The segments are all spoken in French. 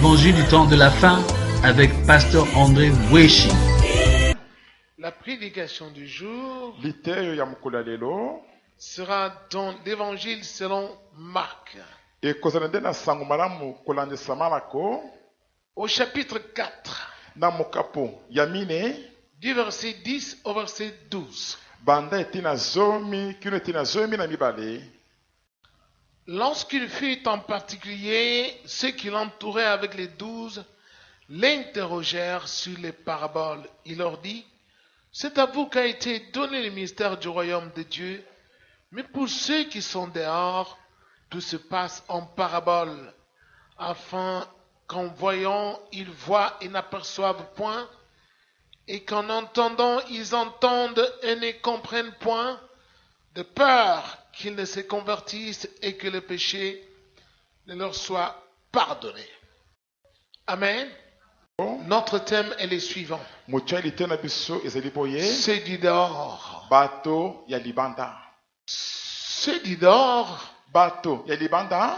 l'évangile du temps de la fin avec Pasteur André Weshi. La prédication du jour liteyo ya mokolo ya lelo sera dans l'évangile selon Marc, ekozala nde na sango malamu kolandisa malako au chapitre 4, na mokapo ya mine du verset 10 au verset 12. banda etina zomi kino etina zomi na mibale. Lorsqu'il fut en particulier, ceux qui l'entouraient avec les 12 l'interrogèrent sur les paraboles. Il leur dit: c'est à vous qu'a été donné le mystère du royaume de Dieu, mais pour ceux qui sont dehors, tout se passe en paraboles, afin qu'en voyant, ils voient et n'aperçoivent point, et qu'en entendant, ils entendent et ne comprennent point, de peur qu'ils ne se convertissent et que le péché ne leur soit pardonné. Amen. Notre thème est le suivant. C'est du dehors. Bato ya libanda. C'est du dehors. Bato ya libanda.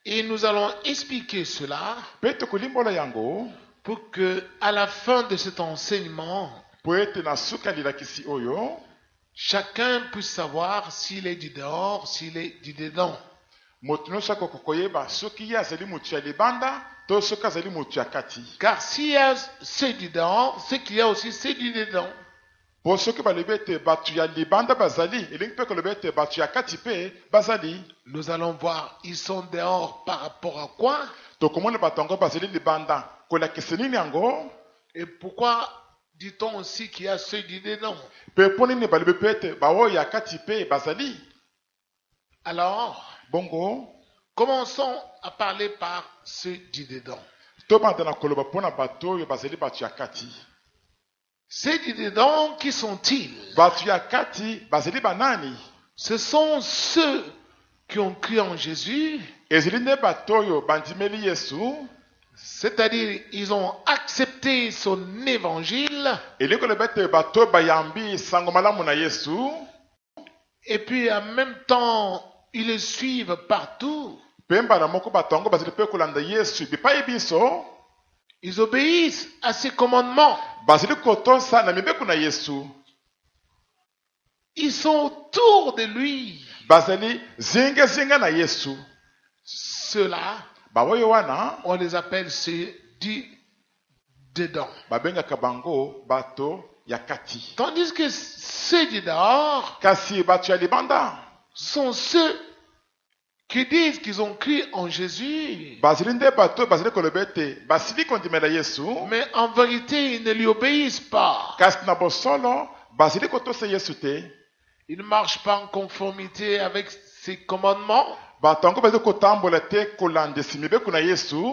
Et nous allons expliquer cela Peto kolimbola yango pour que, à la fin de cet enseignement, poete na suka lilakisi oyo chacun puisse savoir s'il est du dehors, s'il est du dedans. moto nyonso akoki koyeba soki ye azali moto ya libanda to soki azali moto ya kati. Car s'il y a ceux du dehors, c'est qu'il y a aussi ceux du dedans. Po soki balobi ete bato ya libanda bazali elingi mpe koloba ete bato ya kati mpe bazali. Nous allons voir, ils sont dehors par rapport à quoi? tokomona bato yango bazali libanda kolakisa nini yango Et pourquoi dit-on aussi qu'il y a ceux du dedans? mpe mpo nini balobi mpe ete baoyo ya kati mpe bazali. Alors, bongo commençons à parler par ceux du dedans. tobanda na koloba mpona bato oyo bazali bato ya kati. Ceux du dedans, qui sont-ils? bato ya kati bazali banani? Ce sont ceux qui ont cru en Jésus, ezali nde bato oyo bandimeli yesu, c'est-à-dire ils ont accepté son évangile, elingi koloba ete bato bayambi sango malamu na yesu, et puis en même temps ils le suivent partout. mpe mbala moko bato yango bazali mpe kolanda yesu bipai biso, Ils obéissent à ses commandements. bazali kotosa na mibeko na yesu, Ils sont autour de lui. bazali zingazinga na yesu. Ceux-là, baoyo wana on les appelle ceux du dedans. babengaka bango bato ya kati. Tandis que ceux du dehors kasi bato ya libanda sont ceux qui disent qu'ils ont cru en Jésus, bazali nde bato bazali koloba ete basili kondimela yesu, mais en vérité ils ne lui obéissent pas. kasi na bosolo bazali kotosa yesu te. Ils ne marchent pas en conformité avec ses commandements. bato yango bazali kotambola te kolandisi mibeko na yesu,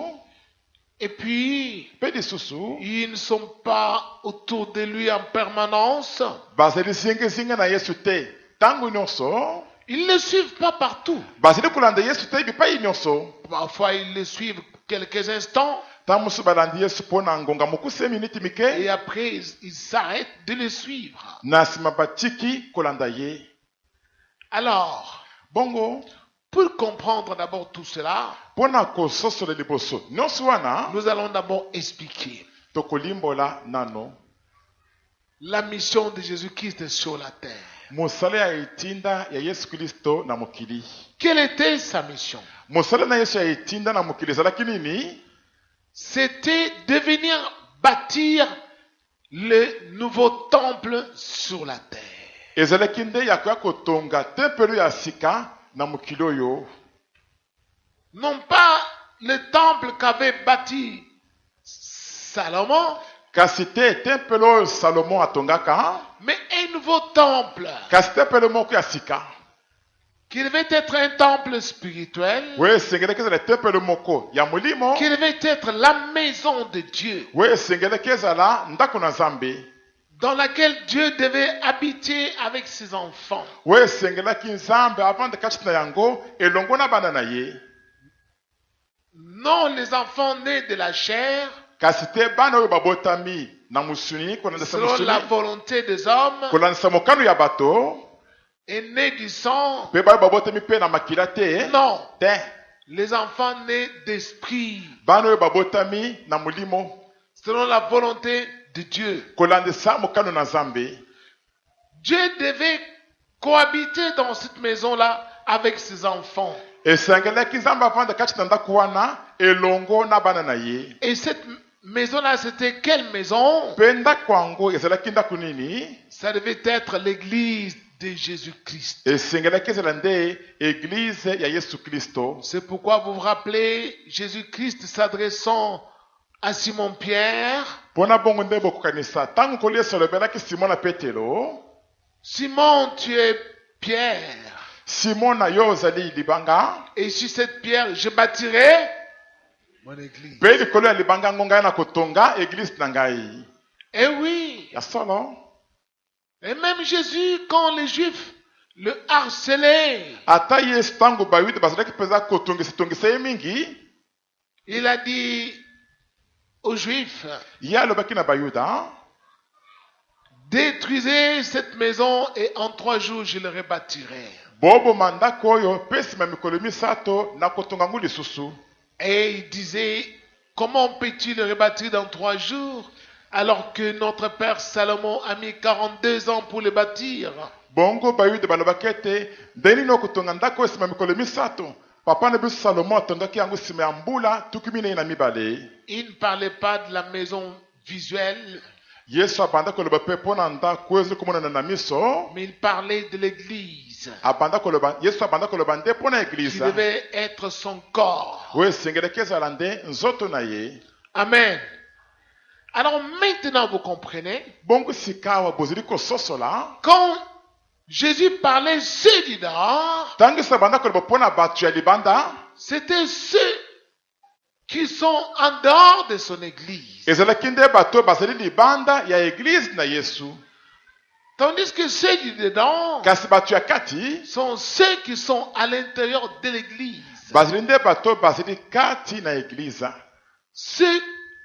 Et puis, mpe lisusu ils ne sont pas autour de lui en permanence. bazali zingazinga na yesu te ntango nyonso, Ils ne le suivent pas partout. bazali kolanda yesu te bipai nyonso. Parfois, ils le suivent quelques instants ntango mosusu balandi yesu mpo na ngonga mokuse miniti et mike, après, ils s'arrêtent de le suivre. na nsima batiki kolanda ye. Alors, bongo pour comprendre d'abord tout cela, mpo na kososola liboso nyonso wana nous allons d'abord expliquer tokolimbola nano la mission de Jésus-Christ sur la terre. mosala ya etinda ya yesu kristo na mokili. Quelle était sa mission? mosala na yesu ya etinda na mokili ezalaki nini? C'était de venir bâtir le nouveau temple sur la terre. ezalaki nde ya koya kotonga tempelo ya sika na mokili oyo, Non pas le temple qu'avait bâti Salomon, kasi te tempelo oyo salomo atongaka, mais un nouveau temple kasi tempelo moko ya sika qui devait être un temple spirituel, oyo esengelaki ezala tempelo moko ya molimo, qui devait être la maison de Dieu, oyo esengelaki ezala ndako na nzambe, dans laquelle Dieu devait habiter avec ses enfants. oyo esengelaki nzambe avanda kati na yango elongo na bana na ye. Non les enfants nés de la chair, kasi te bana oyo babotami na musuni kolandisa selon la musuni volonté des hommes, kolandisa mokano ya bato, et nés du sang. mpe bayo babotami mpe na makila te Non, te Les enfants nés d'esprit, bana oyo babotami na molimo selon la volonté de Dieu. kolandisa mokano na Nzambe. Dieu devait cohabiter dans cette maison-là avec ses enfants. Esengelaki Nzambe avanda kati na ndako wana elongo na bana na ye. Et cette maison-là, c'était quelle maison? Mpe ndako yango ezalaki ndako nini? Ça devait être l'église de Jésus-Christ. Esengelaki ezala nde église ya Yesu Kristo. C'est pourquoi vous vous rappelez Jésus-Christ s'adressant à Simon-Pierre. Pona bongo nde bokokanisa ntango nkolo Yesu alobelaki Simon na Petelo, Simon, tu es Pierre. Simon na yo ozali libanga, Et sur cette pierre, je bâtirai mon église. mpe likolo ya libanga yango ngai na kotonga église na ngai. Eh oui. Ya solo. Et même Jésus, quand les Juifs le harcelaient, Ata Yesu ntango bayuda bazalaki mpenza kotongisa ye mingi, il a dit aux Juifs, ye alobaki na bayuda, détruisez cette maison et en 3 jours je le rebâtirai. boboma ndako oyo mpe nsima mikolo misato na kotonga yango lisusu. Et il disait, comment peux-tu le rebâtir dans 3 jours alors que notre père Salomon a mis 42 ans pour le bâtir? Bongo bayuda balobaki ete ndeni na kotonga ndako oyo nsima mikolo misato, papa na biso Salomo atongaki yango nsima ya mbula tuku minei na mibale. Il ne parlait pas de la maison visuelle, Yesu abanda koloba mpe mpo na ndako oyo ezali komonana na miso. mais il parlait de l'église Yesu abanda koloba nde mpo na qui eglize devait être son corps. oyo esengelaki ezala nde nzoto na ye. Amen. Alors maintenant vous comprenez, Bongo sikawa bozali kososola quand Jésus parlait ceux du dehors, ntango Yesu abanda koloba mpo na bato ya libanda, c'était ceux qui sont en dehors de son église. ezalaki nde bato bazali libanda ya eglize na Yesu. Tandis que ceux du dedans Kasi bato ya kati sont ceux qui sont à l'intérieur de l'église. bazali nde bato bazali kati na eglize. Ceux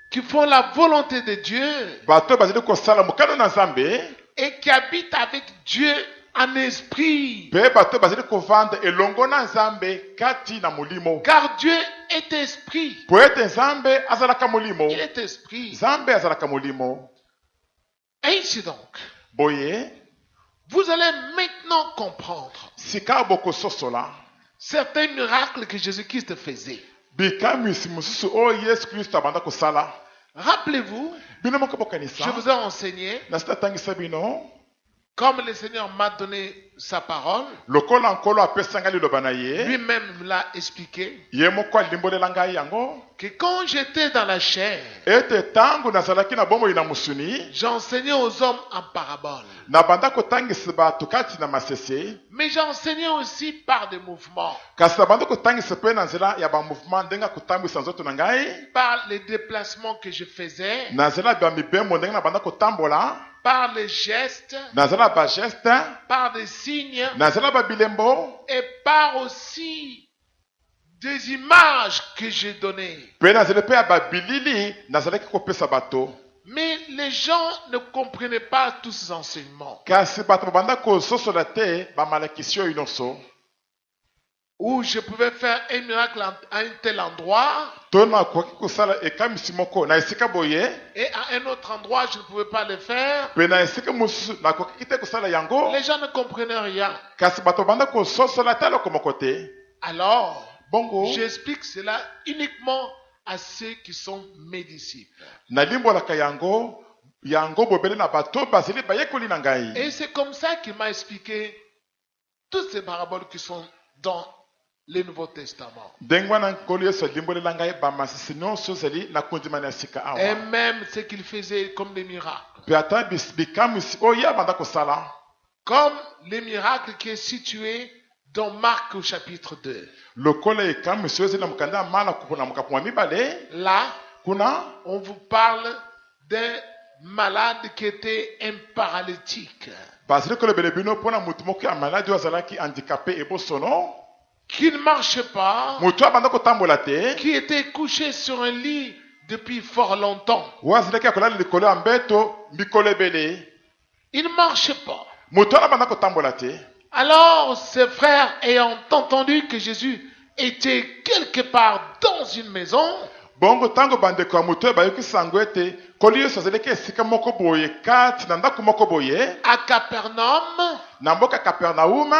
qui font la volonté de Dieu Bato bazali kosala mokano na Nzambe, et qui habitent avec Dieu en esprit. mpe bato bazali kovanda elongo na Nzambe kati na molimo. Car Dieu est esprit. Po ete Nzambe azalaka molimo, Il est esprit. Nzambe azalaka molimo. Ainsi donc, Boye vous allez maintenant comprendre sika bokososola certains miracles que Jésus-Christ faisait. bikamwisi mosusu oyo Yesu Kristo abanda kosala. Rappelez-vous, Bino moko bokanisa je vous ai enseigné, na sitatangisa bino comme le Seigneur m'a donné sa parole, lokola nkolo apesanga liloba na ye, lui-même l'a expliqué, ye moko alimbolela ngai yango, que quand j'étais dans la chair, ete tango nazalaki na bomoi na musuni j'enseignais aux hommes en parabole. nabanda kotangisa bato kati na masese, Mais j'enseignais aussi par des mouvements, kasi nabanda kotangisa mpe na nzela ya bamouvement ndenge akotambwisa nzoto na ngai, par les déplacements que je faisais, na nzela ya mibembo ndenge nabanda kotambola, par les gestes, na nzela ya bageste, par des signes na nzela ya babilembo, et par aussi des images que j'ai données. mpe na nzela mpe ya babilili nazalaki kopesa bato. Mais les gens ne comprenaient pas tous ces enseignements. Kasi bato babanda kososola te bamalakisi oyo nyonso, Où je pouvais faire un miracle à un tel endroit to nakoki kosala ekamisi moko na esika boye, et à un autre endroit je ne pouvais pas le faire. mpe na esika mosusu nakoki te kosala yango. Les gens ne comprenaient rien. Kasi bato babanda kososola te eloko moko te. Alors, Bongo j'explique cela uniquement à ceux qui sont mes disciples. nalimbolaka yango bobele na bato bazali bayekoli na ngai. Et c'est comme ça qu'il m'a expliqué toutes ces paraboles qui sont dans le Nouveau Testament. Ndenge wana nkolo Yesu alimbolela ngai bamasisi nyonso ezali na kondimana ya sika Et awa, même ce qu'il faisait comme des miracles. mpe ata bikamwisi oyo ye abanda kosala, Comme les miracles qui est situé dans Marc au chapitre 2. lokola ekamwisi oyo ezali na mokanda ya mala na mokapo ya mibale. Là, Kuna on vous parle d'un malade qui était un paralytique, bazali kolobela bino mpo na motu moko ya maladi oyo azalaki handicapé ebosono, qui ne marchait pas, motu abanda kotambola te, qui était couché sur un lit depuis fort longtemps. oyo azalaki ya kolala likolo ya mbeto mikolo ebele, Il ne marchait pas. motu wana abanda kotambola te. Alors, ses frères, ayant entendu que Jésus était quelque part dans une maison, bongo tango bandeko ya moto bayoki sango ete koli yesu azalaki esika moko boye kati na ndako moko boye à Capernaum, na mboka Capernaum.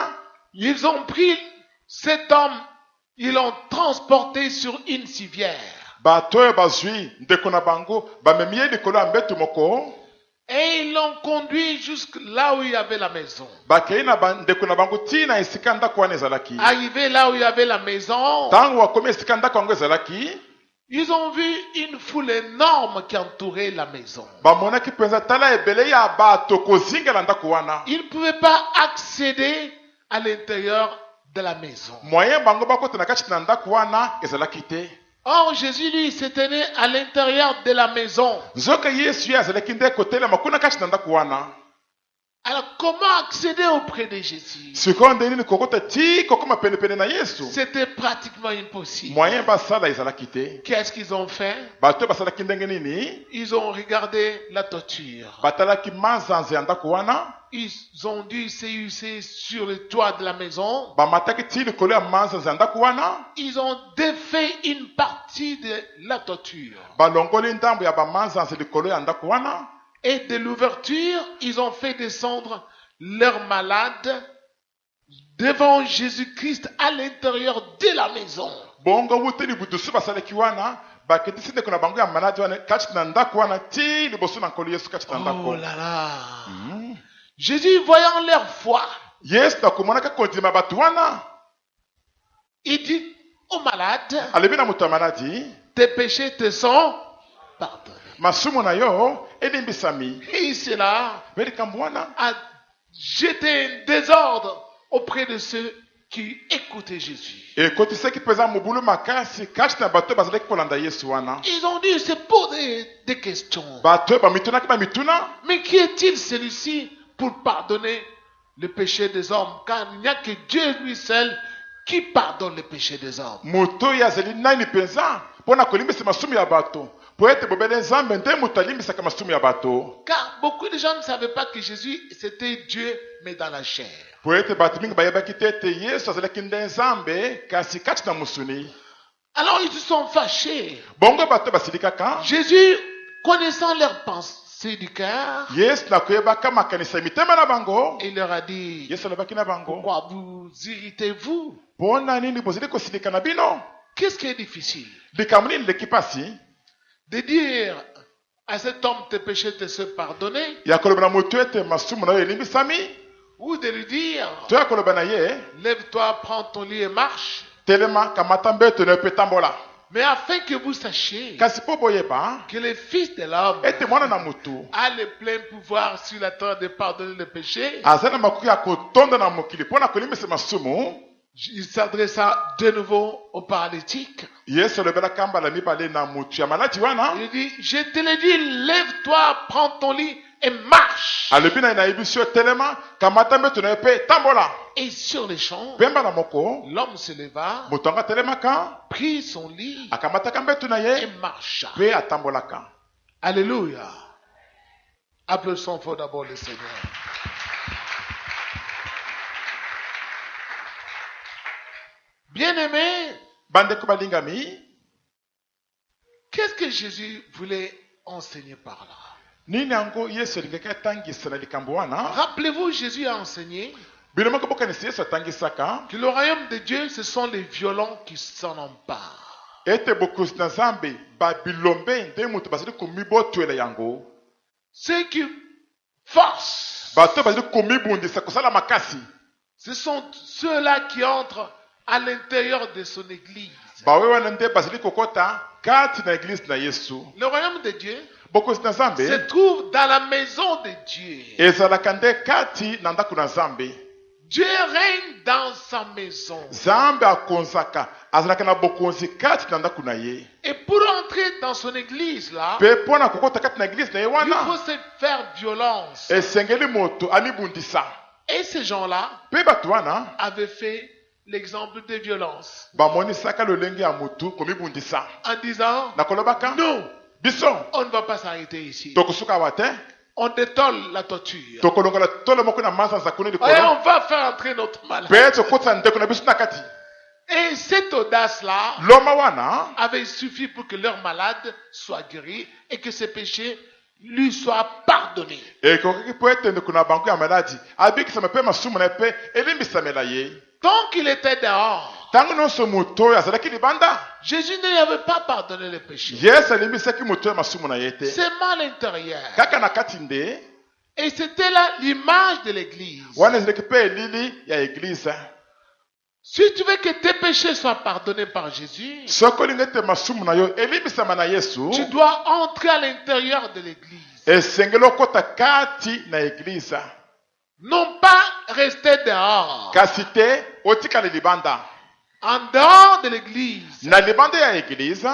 ils ont pris cet homme, ils l'ont transporté sur une civière. Bato oyo bazwi ndeko na bango bamemi ye likolo ya mbetu moko Et ils l'ont conduit jusque là où il y avait la maison. bakei na bandeko na bango ntina esika ndako wana ezalaki. Arrivé là où il y avait la maison, Tango wakomi esika ndako yango ezalaki, ils ont vu une foule énorme qui entourait la maison. bamonaki mpenza tala ebele ya bato kozingela ndako wana. Ils ne pouvaient pas accéder à l'intérieur de la maison. Moyen bango bakota na kati na ndako wana ezalaki te. Or, Jésus, lui, s'est tenu à l'intérieur de la maison. Nzoka yesu ye azalaki nde kotelema kuna kati na ndako wana. Alors, comment accéder auprès de Jésus? Sikoyo nde nini kokota ti kokoma penepene na yesu. C'était pratiquement impossible. Moyen basala ezalaki te. Qu'est-ce qu'ils ont fait? Bato basalaki ndenge nini? Ils ont regardé la torture. Batalaki manzanza ya ndako wana. Ils ont dû s'éhusser sur le toit de la maison. Bamataki ti likolo ya manzanza ya ndako wana. Ils ont défait une partie de la torture. Balongoli ndambo ya bamanzanza likolo ya ndako wana. Et de l'ouverture, ils ont fait descendre leurs malades devant Jésus-Christ à l'intérieur de la maison. Bongo wuteli budusu basalaki wana. Baketisi ndeko na bango ya maladi wana kati na ndako wana ti liboso na nkolo yesu kati na ndako. Oh là là. Jésus, voyant leur foi, Yesu nakomonaka kondima bato wana. il dit aux malades, Alebi na moto ya maladi, tes péchés te sont pardonnés. masumu na yo elimbisami. Et cela Ve likambo wana a jeté un désordre auprès de ceux qui écoutaient Jésus. ekotisaki mpenza mobulu makasi kati na bato bazalaki kolanda yesu wana. Ils ont dû se poser des questions. Bato bamitunaki bamituna. Mais qui est-il celui-ci pour pardonner le péché des hommes? Car il n'y a que Dieu lui seul qui pardonne le péché des hommes. Moto oyo azali nani mpenza mpo na kolimbisa masumu ya bato po ete bobele nzambe nde moto alimbisaka masumu ya bato. Car beaucoup de gens ne savaient pas que Jésus c'était Dieu mais dans la chair. Po ete bato mingi bayebaki te ete yesu azalaki nde nzambe kasi kati na mosuni. Alors ils se sont fâchés. Bongo bato basilikaka. Jésus, connaissant leurs pensées du cœur, Yesu nakoyebaka makanisa ya mitema na bango. il leur a dit, Yesu alobaki na bango, pourquoi vous irritez-vous? mpona nini bozali kosilika na bino? Qu'est-ce qui est difficile? Likambo nini leki pasi De dire à cet homme tes péchés te sont pardonnés, ya koloba na moto ete masumu na yo elimbisami, ou de lui dire to ya koloba na ye lève-toi, prends ton lit et marche. telema kamata mbeto na yo mpe tambola. Mais afin que vous sachiez Kasi mpo boyeba que le Fils de l'homme ete mwana na motu a le plein pouvoir sur la terre de pardonner les péchés, aza na makoki ya kotonda na mokili mpo na kolimbisa masumu. il s'adressa de nouveau au paralytique. Yesu alobelaka mbala mibale na motu ya maladi wana. Il dit, je te le dis, lève-toi, prends ton lit et marche. Alobi na yebi biso telema kamata mbeto na yo mpe tambola. Et sur les champs, Pemba na moko l'homme se leva, moto anga telemaka prit son lit akamataka mbeto na et ye marcha. mpe atambolaka. Alléluia. Applaudissons fort d'abord le Seigneur. Bien-aimés, Bandeko balingami, qu'est-ce que Jésus voulait enseigner par là? nini yango Yesu alingaki atangisa na likambo wana? Rappelez-vous, Jésus a enseigné Bino moko bokanisi Yesu atangisaka que le royaume de Dieu, ce sont les violents qui s'en emparent. ete bokosi na Nzambe babilombe nde moto bazali komibotwela yango. Ceux qui forcent, Bato bazali komibundisa kosala makasi. ce sont ceux-là qui entrent à l'intérieur de son église. Bawe wana nde bazali kokota kati na eglise na Yesu. Le royaume de Dieu Bokosi na se Nzambe trouve dans la maison de Dieu. ezalaka nde kati na ndako na Nzambe. Dieu règne dans sa maison. Nzambe akonzaka azalaka na bokonzi kati na ndako na ye. Et pour entrer dans son église là, Pe pona kokota kati na eglise na ye il faut wana se faire violence. esengeli moto amibundisa. Et ces gens-là Pe bato wana avaient fait l'exemple de violence bamonisaka lolenge ya motu komibundisa en disant, na kolobaka nous, biso on ne va pas s'arrêter ici. tokosuka awa te, On détole la torture. tokolongola tolo moko na manzanza kuna Et likolo on va faire entrer notre malade. pe tokotisa ndeko na biso na kati. Et cette audace-là loma wana avait suffi pour que leur malade soit guéri et que ses péchés lui soient pardonnés. ekokaki mpo ete ndeko na bango ya maladi abikisama mpe masumu na ye mpe elimbisamela ye. Tant qu'il était dehors, ntango nyonso moto oyo azalaki libanda, Jésus ne lui avait pas pardonné les péchés. yesu alimbisaki moto oyo masumu na ye te, Seulement à l'intérieur. kaka na kati nde. Et c'était là l'image de l'église. wana ezalaki mpe elili ya eglize. Si tu veux que tes péchés soient pardonnés par Jésus, soki olingi ete masumu na yo elimbisama na yesu, tu dois entrer à l'intérieur de l'église. esengeli okota kati na eglize, Non pas rester dehors. kasi te otikala libanda. En dehors de l'église, na libanda ya eglize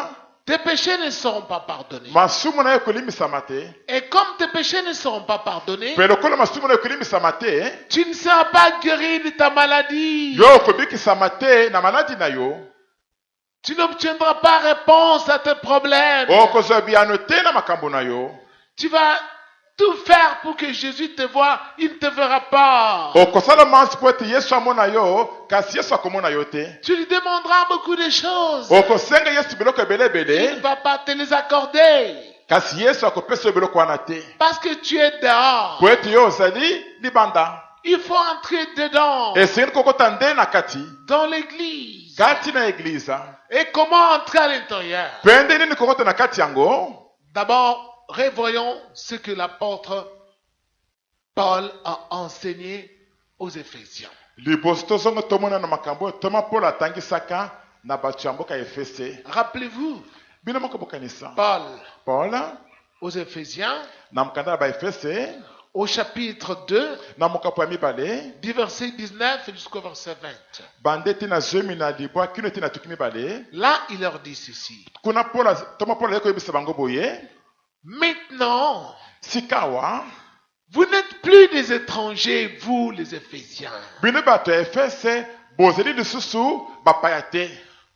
tes péchés ne seront pas pardonnés. masumu na yo ekolimbisama te, Et comme tes péchés ne seront pas pardonnés, mpe lokola masumu na yo ekolimbisama te, tu ne seras pas guéri de ta maladie. yo okobikisama te na maladi na yo, Tu n'obtiendras pas réponse à tes problèmes. okozwa biyano te na makambo na yo, Tu vas tout faire pour que Jésus te voie, il ne te verra pas. okosala mansi mpo ete yesu amona yo, kasi yesu akomona yo te. Tu lui demanderas beaucoup de choses. okosenga yesu biloko Il ne ebelebele, va pas te les accorder. kasi yesu akopesa yo biloko wana te, Parce que tu es dehors. mpo ete yo ozali libanda. Il faut entrer dedans, esengeli kokota nde na kati dans l'église. kati na eglize. Et comment entrer à l'intérieur? mpe nde nini kokota na kati yango? D'abord, revoyons ce que l'apôtre Paul a enseigné aux Éphésiens. liboso tozonga tomona na makambo oyo toma polo atangisaka na bato ya mboka ya efese. Rappelez-vous, bino moko bokanisa Paul paul aux Éphésiens, na mokanda ya baefese au chapitre 2, na mokapo ya mibale du verset 19 jusqu'au verset 20. bande ete na zomi na libwa kino ete na tuki mibale. Là, il leur dit ceci. kuna toma polo azali koyebisa bango boye: Maintenant, sikawa vous n'êtes plus des étrangers, vous les Éphésiens. bino bato ya efese bozali lisusu bapaya te,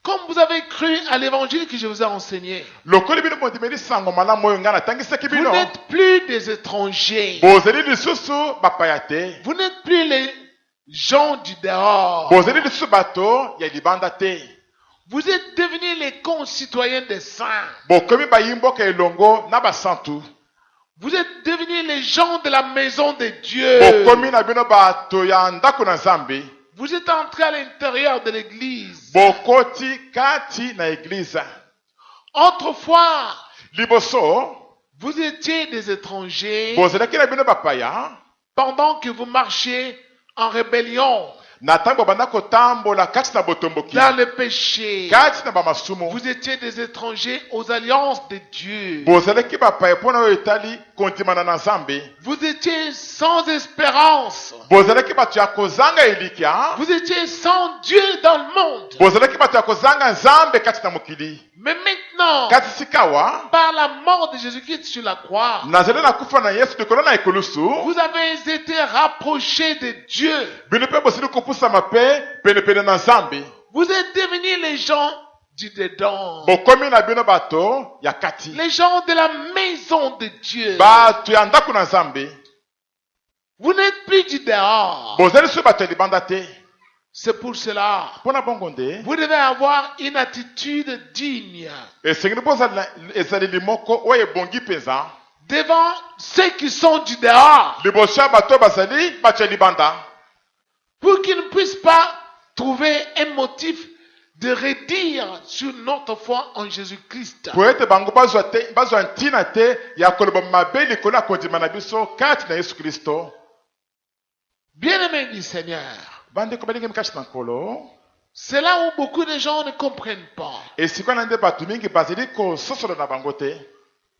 Comme vous avez cru à l'évangile que je vous ai enseigné, lokoli bino bondimeli sango malamu oyo ngai natangisaki vous bino, n'êtes plus des étrangers. bozali lisusu bapaya te, Vous n'êtes plus les gens du dehors. bozali lisusu bato ya libanda te, Vous êtes devenus les concitoyens des saints. bokomi bayimboka elongo na basantu, Vous êtes devenus les gens de la maison de Dieu. bokomi na bino bato ya ndako na nzambe, Vous êtes entrés à l'intérieur de l'église. bokoti kati na eglize. Autrefois, liboso vous étiez des étrangers bozalaki na bino bapaya pendant que vous marchiez en rébellion na ntango banda kotambola kati na botomboki, dans le péché. kati na bamasumu. Vous étiez des étrangers aux alliances de Dieu. bozalaki bapaya mpo na oyo etali kondimana na nzambe, Vous étiez sans espérance. bozalaki bato ya kozanga elikya, Vous étiez sans Dieu dans le monde. bozalaki bato ya kozanga nzambe kati na mokili. Mais maintenant, kasi sikawa par la mort de Jésus-Christ sur la croix, nazali na kufa na yesu likolo na ekulusu, vous avez été rapprochés de Dieu. bino mpe bozali kopusama mpe penepene na nzambe, Vous êtes devenus les gens du dedans. bokomi na bino bato ya kati, Les gens de la maison de Dieu. bato ya ndako na nzambe, Vous n'êtes plus du dehors. bozali so bato ya libanda te. C'est pour cela, mpo na bongo nde vous devez avoir une attitude digne esengeli bozala ezaleli moko oyo ebongi mpenza devant ceux qui sont du dehors, liboso ya bato oyo bazali bato ya libanda, pour qu'ils ne puissent pas trouver un motif de redire sur notre foi en Jésus-Christ. po ete bango bazwa ntina te ya koloba mabe likolo ya kondima na biso kati na yesu kristo. Bien-aimés du Seigneur, bandeko balingemi kati na nkolo, c'est là où beaucoup de gens ne comprennent pas. esika na nde bato mingi bazali kososola na bango te.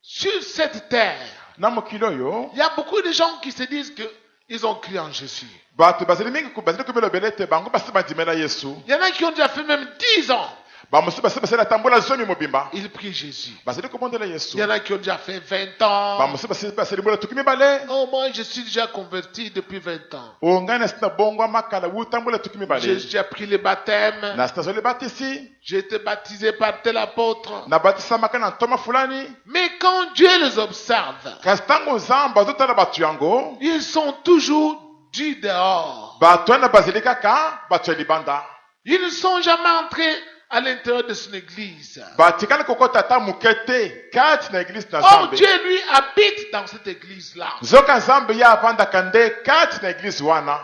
Sur cette terre, na mokili oyo il y a beaucoup de gens qui se disent qu'ils ont cru en Jésus. bato bazali mingi bazali kobelobela ete bango basi bandimela yesu, Il y en a qui ont déjà fait même 10 ans. bamosusu basi basali atambola zomi mobimba Ils prient Jésus. bazali kobondela yesu, Il y en a qui ont déjà fait 20 ans. bamosusu basali mbola tuki mibale. Oh, moi, je suis déjà converti depuis 20 ans. ongai na sina bongo makala wutambola tuki J'ai mibale, déjà pris le baptême. na sina zoli batisi J'ai été baptisé par tel apôtre. nabatisamaka na ntoma fulani. Mais quand Dieu les observe, kasi ntango nzambe azotala bato yango, ils sont toujours du dehors. bato wana bazali kaka bato ya libanda. Ils ne sont jamais entrés à l'intérieur de son église. batikali kokota ata moke te kati na eglize na Or, nzambe. Dieu, lui, habite dans cette église-là. Nzoka nzambe ye avandaka nde kati na eglize wana.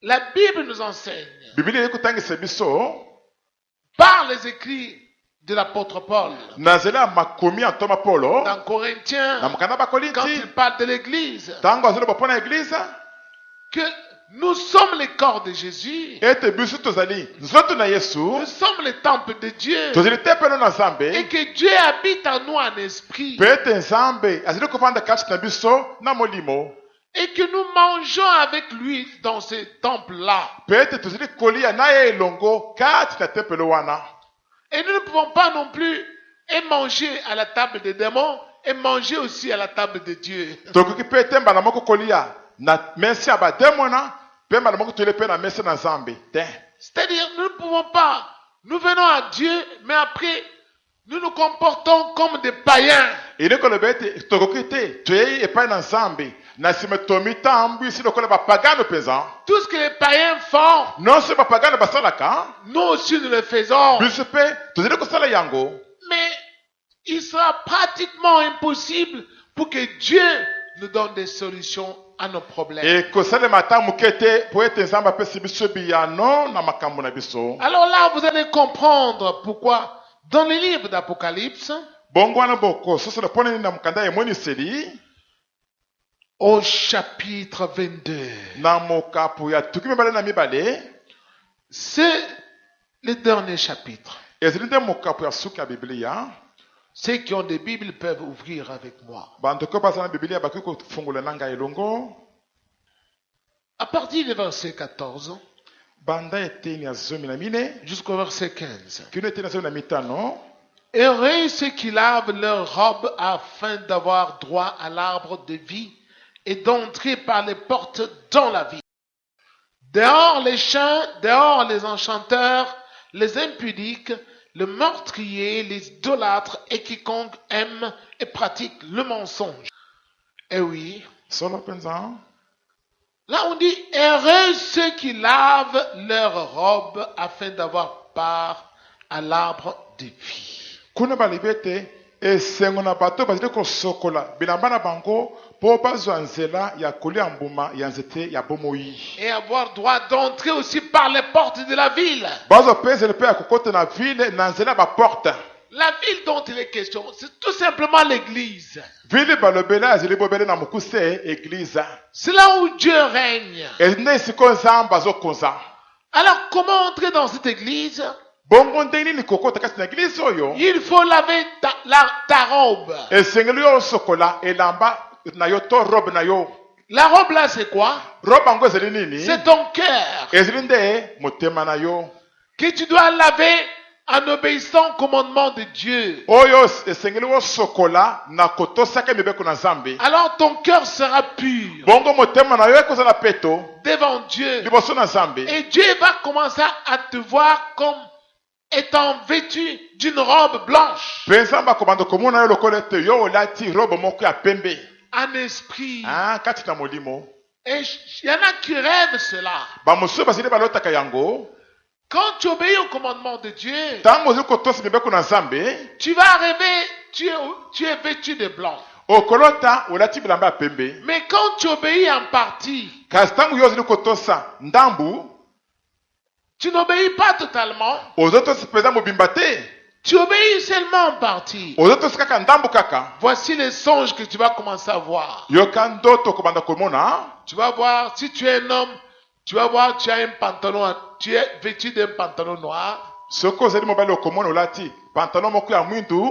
La Bible nous enseigne, Biblia ekotangisa biso par les écrits de l'apôtre Paul, na nzela ya makomi ya ntoma Polo dans Corinthiens, na mokanda quand bakorinti il parle de l'église, ntango azoloba mpo na eglize que nous sommes les corps de Jésus, ete biso tozali nzoto na Yesu, nous sommes les temples de Dieu, tozali tempelo na nzambe, et que Dieu habite en nous en esprit, mpe ete nzambe azali kovanda kati na biso na molimo, et que nous mangeons avec lui dans ce temple-là. mpe ete tozali kolia na ye elongo kati na tempelo wana. Et nous ne pouvons pas non plus et manger à la table des démons et manger aussi à la table de Dieu. Tokoki mpe ete mbala moko kolia na mesi ya bademona mpe mbala moko tolia mpe na mesi na nzambe te. C'est-à-dire, nous ne pouvons pas. Nous venons à Dieu, mais après, nous nous comportons comme des païens. Ili koloba ete tokoki te toyei epai na nzambe na nsima tomitambwisi lokola bapagano mpenza. Tout ce que les païens font, Nyonso bapagano basalaka nous aussi nous le faisons. biso mpe tozali kosala yango. Mais il sera pratiquement impossible pour que Dieu nous donne des solutions à nos problèmes. ekosalema ata moke te mpo ete nzambe apesi biso biyano na makambo na biso. Alors là, vous allez comprendre pourquoi dans le livre d'Apocalypse, Bongo wana bokososela mpo nini na mokanda ya emoniseli au chapitre 22, na mokapu ya tuki mibale na mibale, c'est le dernier chapitre. ezali nde mokapu ya suki ya biblia. Ceux qui ont des Bibles peuvent ouvrir avec moi. bandeko baza na biblia bakoki kofungola na ngai elongo. À partir du verset 14 banda eteni ya 14 jusqu'au verset 15. kino eteni ya 15. Heureux ceux qui lavent leurs robes afin d'avoir droit à l'arbre de vie et d'entrer par les portes dans la vie. Dehors les chiens, dehors les enchanteurs, les impudiques, le meurtrier, les idolâtres et quiconque aime et pratique le mensonge. Eh oui, Solo penza. là on dit heureux ceux qui lavent leurs robes afin d'avoir part à l'arbre de vie. Kuna balibete esengo na bato bazali kosokola bilamba na bango mpo bazwa nzela ya kolia mbuma ya nzete ya bomoi. Et avoir droit d'entrer aussi par les portes de la ville. bazwa mpe ezele mpe ya kokota na ville na nzela ya baporte. La ville dont il est question, c'est tout simplement l'église. Ville balobela ezali bobele na mokuse eglize. C'est là où Dieu règne. Nde esiko nzambe azokonza. Alors comment entrer dans cette église? Bongo ndenge nini kokota kati na eglize oyo? Il faut laver ta robe. Esengeli yo osokola elamba na yo to robe na yo. La robe là c'est quoi? Robe yango ezali nini? C'est ton cœur ezali nde motema na yo que tu dois laver en obéissant au commandement de Dieu. oyo esengeli osokola na kotosaka mibeko na nzambe. Alors ton cœur sera pur Bongo motema na yo ekozala peto devant Dieu. liboso na nzambe. Et Dieu va commencer à te voir comme étant vêtu d'une robe blanche, Mpe nzambe akobanda komona yo lokola ete yo olati robe moko ya pembe en esprit. kati na molimo. Et il y en a qui rêvent cela. bamosusu bazali balotaka yango. Quand tu obéis au commandement de Dieu, Ntango ozali kotosa mibeko na nzambe tu vas rêver, tu es vêtu de blanc. okolota olati bilamba ya pembe. Mais quand tu obéis en partie, Kasi ntango yo ozali kotosa ndambu tu n'obéis pas totalement, ozotosa mpenza mobimba te, tu obéis seulement en partie. ozotosa kaka ndambu kaka. Voici les songes que tu vas commencer à voir. yoka ndoto okobanda komona. Tu vas voir, si tu es un homme, tu vas voir, tu as un pantalon, tu es vêtu d'un pantalon noir. Soki ozali mobali okomona olati pantalon moko ya mwindu,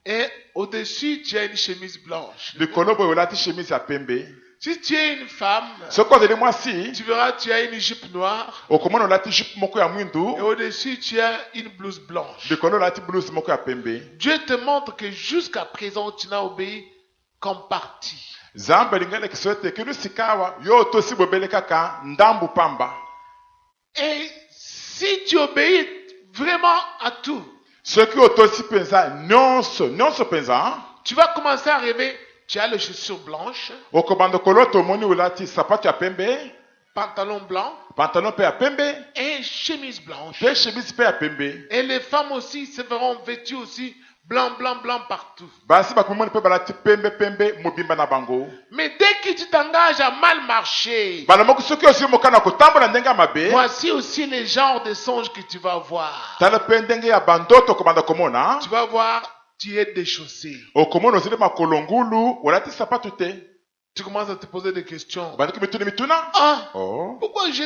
Et au-dessus, tu as une chemise blanche. likolo boye olati chemise ya pembe. Si tu es une femme, Soki ozali mwasi tu verras, tu as une jupe noire. okomona olati jupe moko ya Et mwindu, au-dessus, tu as une blouse blanche. likolo olati blouse moko ya pembe. Dieu te montre que jusqu'à présent, tu n'as obéi qu'en partie. Nzambe alingi alakisa ete kino sikawa yo otosi bobele kaka ndambu pamba. Et si tu obéis vraiment à tout, Soki otosi mpenza nyonso mpenza, tu vas commencer à rêver, tu as les chaussures blanches, okobanda kolota omoni olati sapato ya pembe, pantalon blanc pantalon mpe ya pembe et chemise blanche. mpe chemise mpe ya pembe. Et les femmes aussi se verront vêtues aussi blanc, blanc, blanc partout. basi bakomoni mpe balati pembe mobimba na bango. Mais dès que tu t'engages à mal marcher, balomoki soki osi mokana kotambola ndenge ya mabe, voici aussi les genres de songes que tu vas voir. tala mpe ndenge ya bandoto okobanda komona. Tu vas voir, tu es déchaussé. okomona ozili makolo ngulu olati sapatu te. Tu commences à te poser des questions. bandiki mituna mituna. Ah, Oh. pourquoi je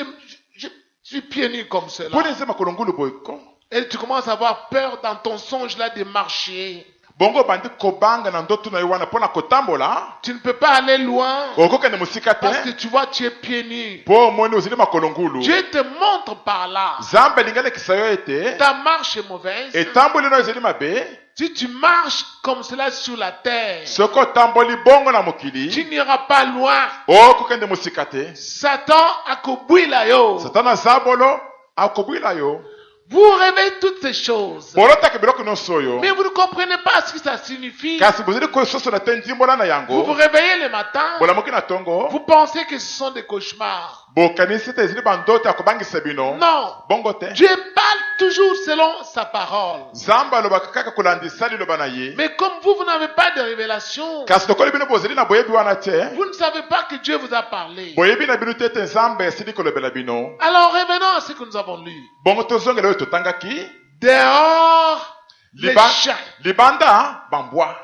suis pieds nus comme cela? mpona eza makolo ngulu boyko. Et tu commences à avoir peur dans ton songe là de marcher. bongo bandi kobanga na ndoto na yo wana mpona kotambola. Tu ne peux pas aller loin okokende mosika parce que te tu vois, tu es pieds nus. mpo omoni ozili makolo ngulu. Dieu te montre par là. nzambe alingi alekisa yo ete Ta marche est mauvaise. etamboli na yo ezali mabe. Si tu marches comme cela sur la terre, soki otamboli bongo na tu mokili n'iras pas loin. okokende mosika te. Satan akobwila yo. satana aza bolo akobwila yo. Vous rêvez toutes ces choses, bolotaka biloko nyonso oyo mais vous ne comprenez pas ce que ça signifie. kasi bozali kososola te ndimbola na Vous vous yango. réveillez le matin, bolamoki na ntongo vous pensez que ce sont des cauchemars. bokanisi te ezali bandoto ya kobangisa bino. Non, bongo te. Dieu parle toujours selon sa parole. nzambe alobaka kaka kolandisa liloba na ye. Mais comme vous n'avez pas de révélation, kasi lokoli bino bozali na boyebi wana te, vous ne savez pas que Dieu vous a parlé. boyebi na bino te ete nzambe esili kolobela bino. Alors revenons à ce que nous avons lu. bongo tozongela oyo totangaki. Dehors, les Liba- chiens. libanda bambwa.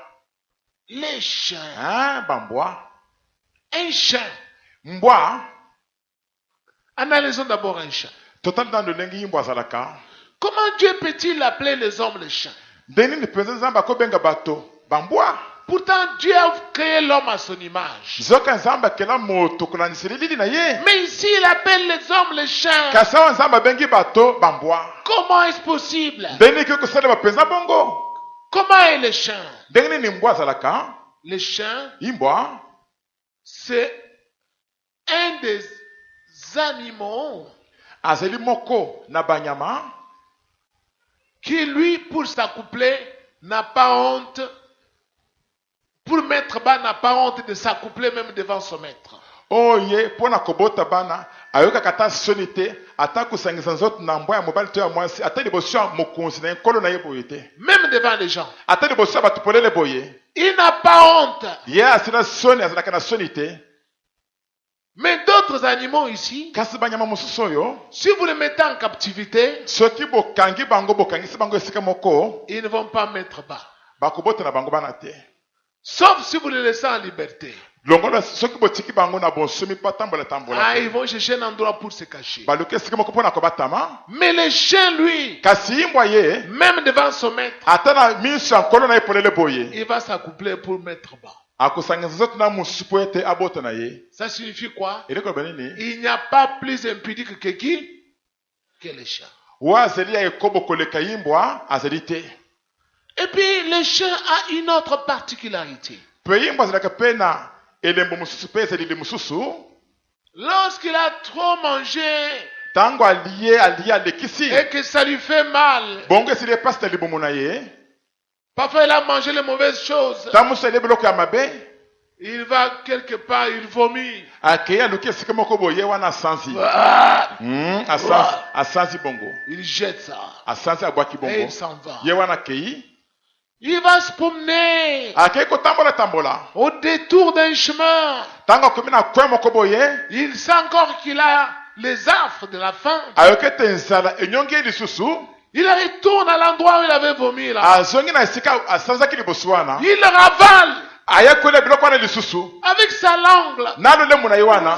Les chiens. bambwa. Un chien. mbwa Analysons d'abord un chien. totali na lolenge yimbwa azalaka. Comment Dieu peut-il appeler les hommes les chiens? ndenge nini mpenza nzambe akobenga bato bambwa. Pourtant, Dieu a créé l'homme à son image. zoka nzambe akela moto kolandiseli lili na ye. Mais ici, il appelle les hommes les chiens. kasi awa nzambe abengi bato bambwa. Comment est-ce possible? ndenge nini koki kosalema mpenza bongo. Comment est le chien? ndenge nini mbwa azalaka. Le chien, yimbwa c'est un des animaux azali moko na banyama qui, lui, pour s'accoupler, n'a pas honte. Pour mettre bas, n'a pas honte de s'accoupler même devant son maître. oye mpona kobota bana ayokaka ata soni te ata kosangisa nzoto na mbwa ya mobali to ya mwasi ata liboso ya mokonzi na ye nkolo na ye boye te Même devant les gens. ata liboso ya bato polele boye Il n'a pas honte. ye asila soni azalaka na soni te. Mais d'autres animaux ici, kasi banyama mosusu oyo si vous les mettez en captivité, soki bokangi bango bokangisi bango esika moko ils ne vont pas mettre bas. bakobota na bango bana te. Sauf si vous les laissez en liberté. longola soki botiki bango na bonsomi mpo atambola tambola Ah, te. ils vont chercher un endroit pour se cacher. baluki esika moko mpo na kobatama. Mais le chien, lui, kasi yimbwa ye même devant son maître, ata na miso ya nkolo na ye polele boye il va s'accoupler pour mettre bas. akosangisa nzoto na mosusu po ete abota na ye. Ça signifie quoi? eli koloba nini. Il n'y a pas plus impudique que qui? Que le chien. oyo azali ya ekobo koleka yimbwa azali te. Et puis, le chien a une autre particularité. mpe yimbwa azalaka mpe na elembo mosusu mpe ezalili mosusu. Lorsqu'il a trop mangé ntango alie alekisi et que ça lui fait mal, bongo esili epasi na libumu na ye. parfois il a mangé les mauvaises choses, ntango mosusu alie biloko ya mabe il va quelque part, il vomit. akei aluki esika moko boye wana asanzi. Ah, asanzi bongo il jette ça asanzi abwaki et bongo il s'en va. ye wana akei Il va se promener akei kotambola au détour d'un chemin. ntango akomi na kwe moko boye Il sent encore qu'il a les affres de la faim. ayoki ete nzala enyongi ye lisusu. Il retourne à l'endroit où il avait vomi là. azongi na esika asanzaki liboso wana Il le ravale aye kolia biloko wana lisusu avec sa langue là. na lolemo na ye wana.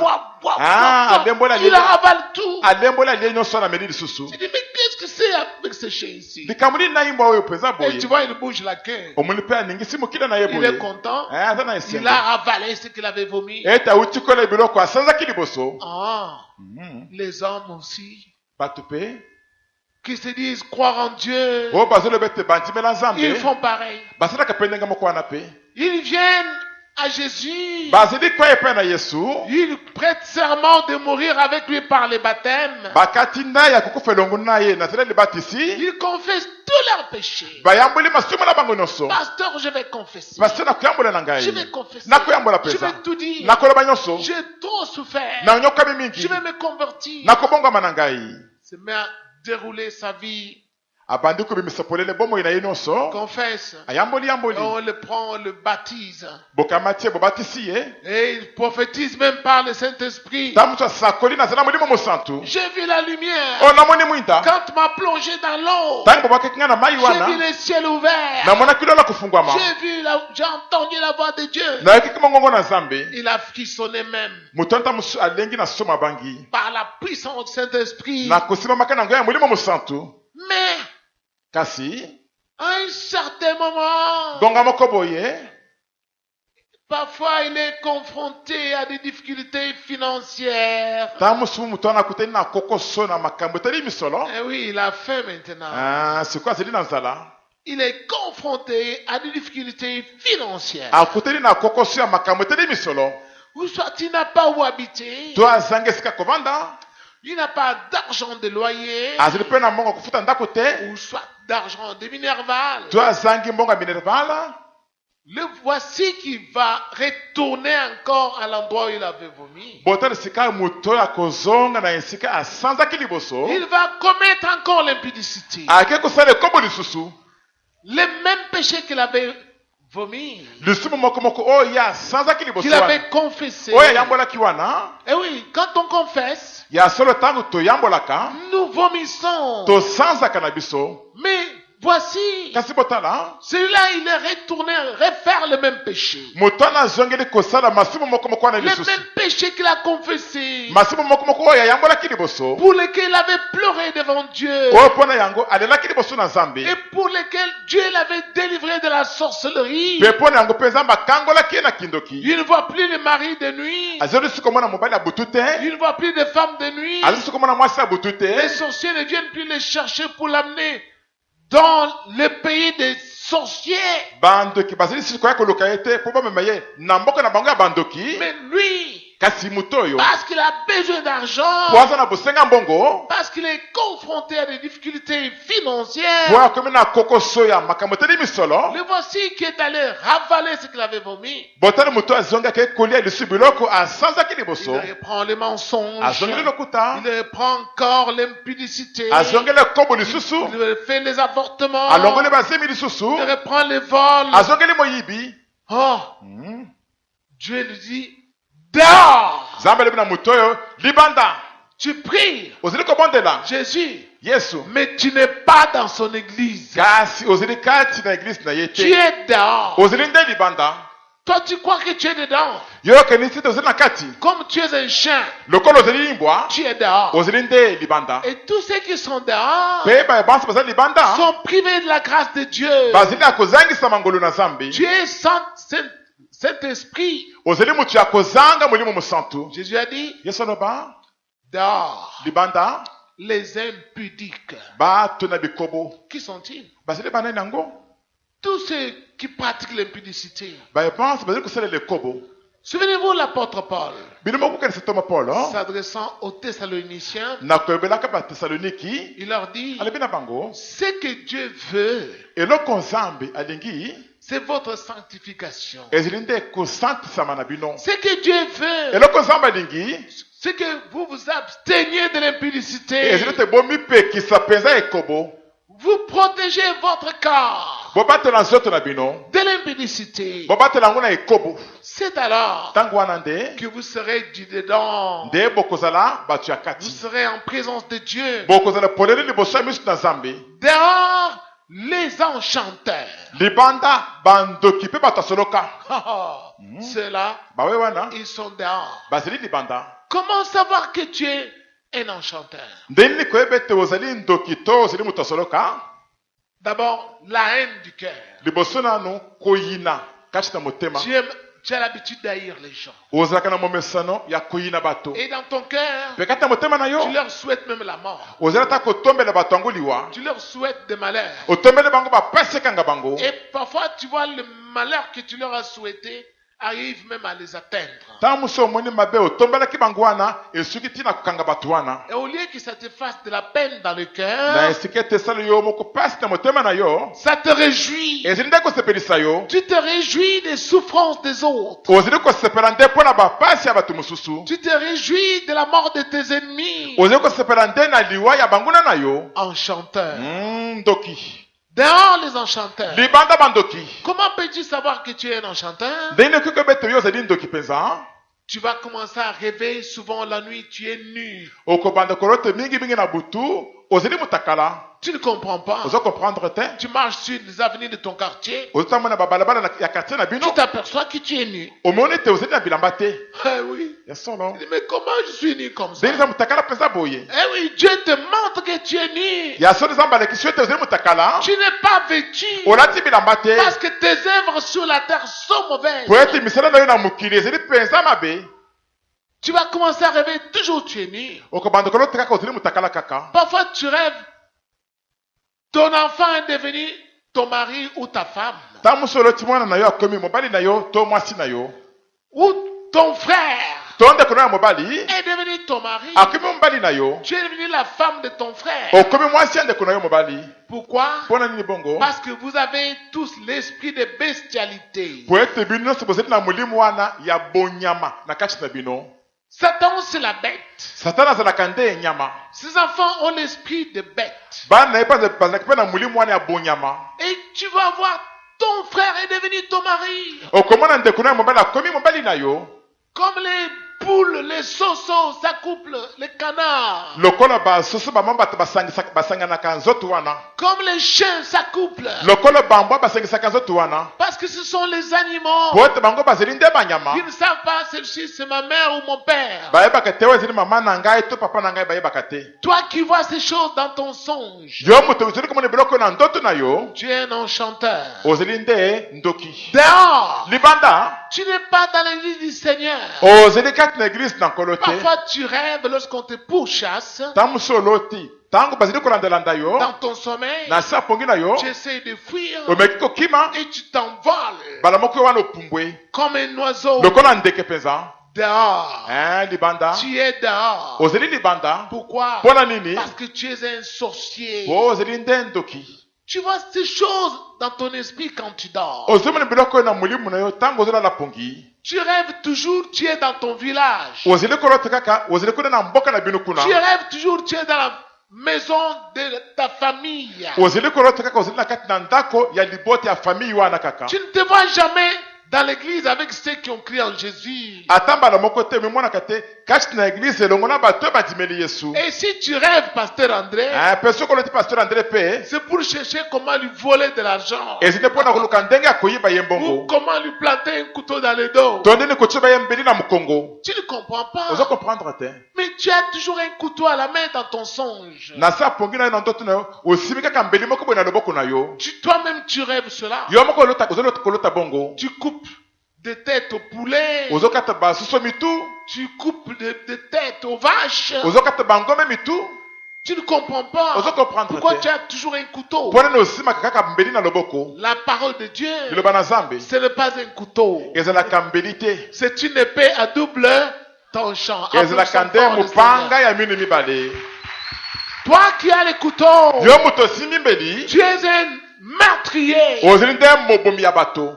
Il ravale tout. alemboli alie nyonso wana ameli lisusu. Tu dis, mais qu'est-ce que c'est avec ce chien ici? likambo nini na yimbwa oyo mpenza Et boye tu vois, il bouge la queue. omoni mpe aningisi mokila na ye Il boye. est content. aza na Il esengo a ravalé ce qu'il avait vomi. ete awuti kolia biloko asanzaki liboso. Ah, les hommes aussi, bato mpe qui se disent croire en Dieu, oyo bazoloba ete bandimela ils nzambe font pareil. basalaka mpe ndenge moko wana mpe. Ils viennent à Jésus. bazili koya epai na Yesu Il prête serment de mourir avec lui par le baptême. bakati na ya kukufa elongo na ye na nzela libatisi Ils confessent tous leurs péchés. bayamboli masumu na bango nyonso Pasteur, je vais confesser. pasteur nakoyambola na Je ngai vais confesser. nakoyambola Je mpenza vais tout dire. nakoloba nyonso J'ai trop souffert. nanyokami mingi Je vais me convertir. nakobongama na ngai Se met à dérouler sa vie. abandi kobimisa polele bomoi na ye nyonso Confesse. ayamboli yamboli On le prend, on le baptise. bokamati ye bobatisi ye Et il prophétise même par le Saint-Esprit. ntango moto asakoli na nzela molimo mosantu J'ai vu la lumière. o namoni mwinda Quand m'a plongé dans l'eau, ntango bobakaki ngai na mai j'ai vu wana le ciel ouvert. namonaki lola kofungwama J'ai entendu la voix de Dieu. nayokiki mongongo na nzambe Il a frissonné même moto anta mosu alengi na so mabangi par la puissance du Saint-Esprit. na kosimamaka na ngai ya molimo mosantu Mais kasi à un certain moment, ngonga moko boye parfois il est confronté à des difficultés financières. ntango mosusu moto wana akutani na kokoso na makambo etali misolo Eh oui, il a faim maintenant. sikoyo azali na nzala Il est confronté à des difficultés financières. akutani na kokoso ya makambo etali misolo Ou soit il n'a pas où habiter, to azangi esika kovanda il n'a pas d'argent de loyer, azali mpe na mbongo ya kofuta ndako te ou soit d'argent de minerval. to azangi mbongo ya minervala Le voici qui va retourner encore à l'endroit où il avait vomi. botala esika moto oyo akozonga na esika asanzaki liboso Il va commettre encore l'impudicité. ake kosala ekombo lisusu Le même péché qu'il avait vomi, lisumu moko moko oyo ye asanzaki liboso qu'il wana avait confessé. oyo ayambolaki wana Et oui, quand on confesse, ya solo ntango toyambolaka nous vomissons. tosanzaka na biso Mais voici, kasi botala celui-là, il est retourné refaire le même péché. moto wana azongeli kosala masumu moko moko wana Le lisusu même péché qu'il a confessé, masumu moko moko oyo ayambolaki liboso pour lequel il avait pleuré devant Dieu, oyo mpo na yango alelaki liboso na nzambe et pour lequel Dieu l'avait délivré de la sorcellerie. mpe mpo na yango mpe nzambe akangolaki ye na kindoki Il ne voit plus le mari de nuit, azali lisusu komona mobali ya butu te il ne voit plus de femmes de nuit. azali lisusu komona mwasi ya butu Les te sorciers ne viennent plus les chercher pour l'amener dans le pays des sorciers. bandoki bazali lisusu koya koluka ye te mpo bamema ye na mboka na bango ya bandoki Mais lui, kasi moto oyo parce qu'il a besoin d'argent, po aza na bosenga mbongo parce qu'il est confronté à des difficultés po financières, akomi na kokoso ya makambo eteli misolo le voici qui est allé ravaler ce qu'il avait vomi. botali moto azongaki kolia lisusu biloko asanzaki Il liboso reprend les mensonges, azongeli lokuta il reprend encore l'impudicité, azongeli ekombo lisusu il fait les avortements, alongoli bazemi lisusu il reprend les vols. azongeli moyibi Oh, Dieu lui dit, dehors, nzambe alebi na moto oyo libanda tu pries ozali kobondela Jésus, yesu mais tu n'es pas dans son église. kasi ozali kati na eglise na ye Tu te es dehors. ozali nde libanda Toi, tu crois que tu es dedans. yo okenisi te ozali na kati Comme tu es un chien, lokola ozali limbwa tu es dehors. ozali nde libanda Et tous ceux qui sont dehors mpe bayebansi bazali libanda sont privés de la grâce de Dieu. bazali na kozangisa ngolu na nzambe Tu es sans Saint-Esprit. ozali moto ya kozanga molimo mosantu Jésus a dit, yesu aloba dehors, libanda les impudiques. bato na bikobo Qui sont-ils? bazali banani yango Tous ceux qui pratiquent l'impudicité. bayebansi bazali kosalela ekobo Souvenez-vous l'apôtre Paul, bino mokokanisa toma paulo s'adressant aux Thessaloniciens, na koyebelaka batesaloniki il leur dit, alobi na bango ce que Dieu veut, eloko nzambe alingi c'est votre sanctification. ezali nde kosantisama na bino Ce que Dieu veut, eloko nzambe alingi c'est que vous vous absteniez de l'impudicité. ezali te bomipekisa mpenza ekobo Vous protégez votre corps bobatela nzoto na bino de l'impudicité. bobatela yango na ekobo C'est alors ntango wana nde que vous serez du dedans. nde bokozala bato ya Vous kati serez en présence de Dieu. bokozala polele liboso ya miso na nzambe Dehors, les enchanteurs. libanda bandoki mpe bato asoloka Ceux-là, bawe wana ils sont dehors. bazali libanda Comment savoir que tu es un enchanteur? nde nini koyeba ete ozali ndoki to ozali moto asoloka D'abord, la haine du cœur. liboso nanu koyina kati na motema Tu as l'habitude d'haïr les gens. ozalaka na momesano ya koyina bato Et dans ton cœur, mpe kati na motema na yo tu leur souhaites même la mort. ozali ata kotombela bato yango liwa Tu leur souhaites des malheurs. otombeli bango bapesi ekanga bango Et parfois, tu vois le malheur que tu leur as souhaité arrive même à les atteindre. ntango mosusu omoni mabe otombelaki bango wana esuki ntina kokanga bato wana Et au lieu que ça te fasse de la peine dans le na cœur, esika ete esala yo moko pasi na motema na yo ça te réjouit. ezali nde kosepelisa yo Tu te réjouis des souffrances des autres. ozali kosepela nde mpo na bapasi ya bato mosusu Tu te réjouis de la mort de tes ennemis. ozali kosepela nde na liwa ya banguna na yo Enchanteurs. ndoki Dehors les enchanteurs. libanda bandoki Comment peux-tu savoir que tu es un enchanteur? ndenge noki koyeba ete yo ozali ndoki mpenza Tu vas commencer à rêver souvent la nuit, tu es nu. okobanda kolota mingimingi na butu ozali motakala Tu ne comprends pas. oza comprendre te Tu marches sur les avenues de ton quartier. ozotamona babalabala ya quartier na Tu bino t'aperçois que tu es nu. omoni ete ozali na bilamba te Eh oui. ya solo Mais comment je suis nu comme ça? ndenge eza motakala mpenza boye Eh oui, Dieu te montre que tu es nu. ya solo eza mbalekisi yo ete ozali motakala Tu n'es pas vêtu. olati bilamba te Parce que tes œuvres sur la terre sont mauvaises. po ete misala na yo na mokili ezali mpenza mabe Tu vas commencer à rêver toujours tu es nu. okobanda kolota kaka ozali motakala kaka Parfois tu rêves, ton enfant est devenu ton mari ou ta femme. ntango mosusu oloti mwana na yo akomi mobali na yo to mwasi na yo Ou ton frère to ndeko na yo mobali est devenu ton mari. akomi mobali na yo Tu es devenu la femme de ton frère. okomi mwasi ya ndeko na yo mobali Pourquoi? mpona nini bongo Parce que vous avez tous l'esprit de bestialité. po ete bino nyonso bozali na molimo wana ya bonyama na kati na bino Satan, c'est la bête. satana azalaka nde enyama Ces enfants ont l'esprit de bête. bana na ye bazalaki mpe na molimo wana ya bonyama Et tu vas voir, ton frère est devenu ton mari. okomona ndeko na yo mobali akomi mobali na yo Comme les poules, les sosos s'accouplent, les canards. lokola basoso bamama bato basanganaka nzoto wana Comme les chiens s'accouplent. lokola bambwa basangisaka nzoto wana Parce que ce sont les animaux. po ete bango bazali nde banyama Ils ne savent pas celle-ci c'est ma mère ou mon père. bayebaka te oyo ezali mama na ngai to papa na ngai bayebaka te Toi qui vois ces choses dans ton songe, yo moto ozali komona biloko na ndoto na yo tu es un enchanteur. ozali nde ndoki Dehors, libanda tu n'es pas dans l'église du Seigneur. ozali kati na eglise na nkolo te Parfois tu rêves lorsqu'on te pourchasse ntango mosusu oloti ntango bazali kolandelanda yo dans ton sommeil. na se apongi na yo Tu essaies de fuir omeki kokima et tu t'envoles bala moko yo wana opumbwe comme un oiseau. lokola ndeke mpenza Dehors, libanda tu es dehors. ozali libanda Pourquoi? mpona nini Parce que tu es un sorcier. po ozali nde ndoki Tu vois ces choses dans ton esprit quand tu dors. ozomona biloko oyo na molimo na yo ntango ozolala pongi Tu rêves toujours, tu es dans ton village. ozali kolota kaka ozali kuna na mboka na bino kuna Tu rêves toujours, tu es dans la maison de ta famille. ozali kolota kaka ozali na kati na ndako ya libota ya famille wana kaka Tu ne te vois jamais dans l'église avec ceux qui ont crié en Jésus. ata mbala moko te omemonaka te kati na eglize elongo na bato oyo bandimeli yesu Et si tu rêves, pasteur André, mpe soki oloti pasteur andre mpe c'est pour chercher comment lui voler de l'argent. ezali mpona koluka ndenge ya koyiba ye Ou mbongo comment lui planter un couteau dans le dos. to ndeni kotiba ye mbeli na mokongo Tu ne comprends oza pas. comprendre te Mais tu as toujours un couteau à la main dans ton songe. na se apongi na yo na ndoto na yo osimi kaka mbeli moko boye na loboko na yo Toi-même, tu rêves cela. yo moko ozali kolota bongo Tu coupes des têtes aux poulets. ozokata basuso mitu Tu coupes des têtes aux vaches. ozokata bangombe mitu Tu ne comprends pas. ozo comprendre Pourquoi te tu as toujours un couteau? mpo nani osimaka kaka mbeli na loboko La parole de Dieu, liloba na nzambe ce n'est pas un couteau. ezalaka mbeli te C'est une épée à double tranchant. ezalaka nde mopanga ya mino mibale Toi qui as les couteaux, yo moto osimbi mbeli tu es un meurtrier. ozali nde mobomi ya bato